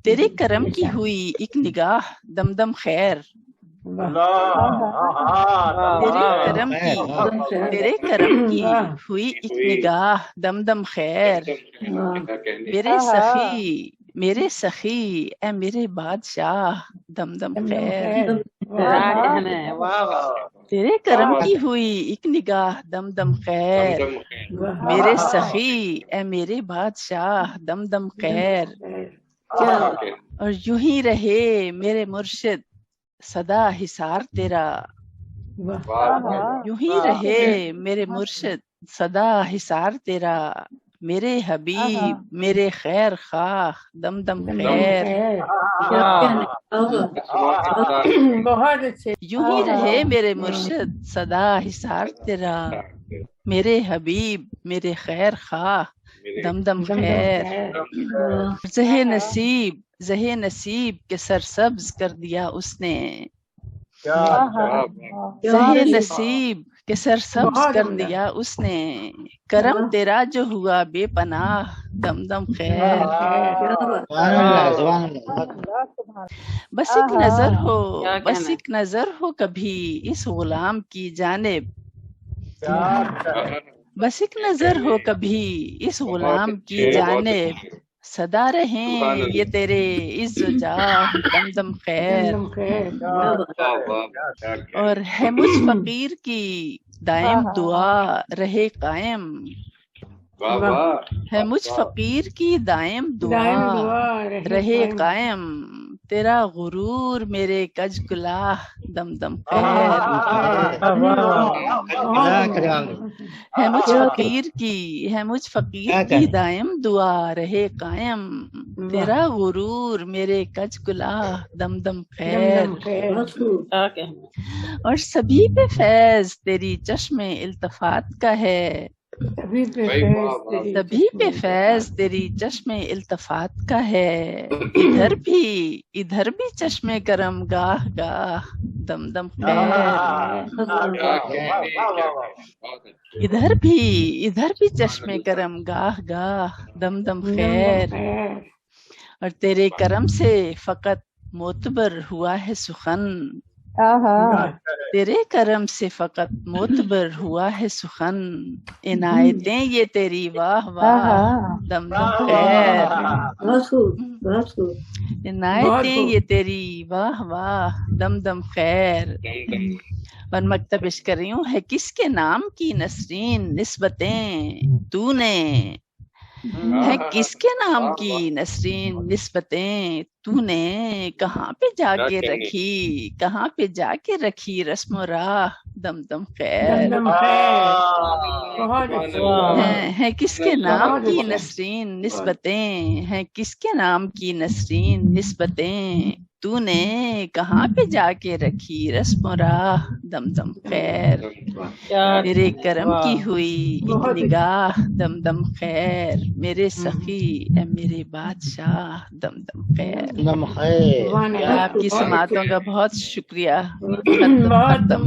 تیرے کرم کی ہوئی ایک نگاہ دم دم خیر، تیرے کرم کی ہوئی ایک نگاہ دم دم خیر، میرے سخی اے میرے بادشاہ دم دم خیر، تیرے کرم کی ہوئی ایک نگاہ دم دم خیر، میرے سخی اے میرے بادشاہ دم دم خیر، اور یوں ہی رہے میرے مرشد صدا حصار تیرا، یوں ہی رہے میرے مرشد صدا حصار تیرا، میرے حبیب میرے خیر خواہ دم دم خیر، یوں ہی رہے میرے مرشد صدا حصار تیرا، میرے حبیب میرے خیر خواہ دم دم خیر، زہ نصیب کے سرسبز کر دیا اس نے، زہ نصیب کے سرسبز کر دیا اس نے، کرم تیرا جو ہوا بے پناہ دم دم خیر، بس ایک نظر ہو کبھی اس غلام کی جانب، بس ایک نظر ہو کبھی اس غلام کی جانب، صدا رہیں یہ تیرے عز و جاہ دم دم خیر، اور ہے مجھ فقیر کی دائم دعا رہے قائم، ہے مجھ فقیر کی دائم دعا رہے قائم، تیرا غرور میرے کج کلاہ دم دم خیر، ہے مجھ فقیر کی دائم دعا رہے قائم، تیرا غرور میرے کج کلاہ دم دم خیر، اور سبھی پہ فیض تیری چشم التفات کا ہے، سبھی پہ فیض تیری چشم التفات کا ہے، ادھر بھی چشم کرم گاہ گاہ دم دم خیر، ادھر بھی چشم کرم گاہ گاہ دم دم خیر، اور تیرے کرم سے فقط معتبر ہوا ہے سخن، تیرے کرم سے فقط معتبر ہوا ہے سخن، عنایتیں یہ تیری واہ واہ دم دم خیر، عنایتیں یہ تیری واہ واہ دم دم خیر، اور مکتب عشق کر رہی ہوں، ہے کس کے نام کی نسرین نسبتیں تو نے، ہے کس کے نام کی نسرین نسبتیں تو نے، کہاں پہ جا کے رکھی رسم و راہ دم دم خیر، ہے کس کے نام کی نسرین نسبتیں، ہے کس کے نام کی نسرین نسبتیں تو نے، کہاں پہ جا کے رکھی رسم و راہ دم دم خیر، میرے کرم کی ہوئی ایک نگاہ دم دم خیر، میرے سخی اے میرے بادشاہ دم دم خیر۔ آپ کی سماعتوں کا بہت شکریہ، ختم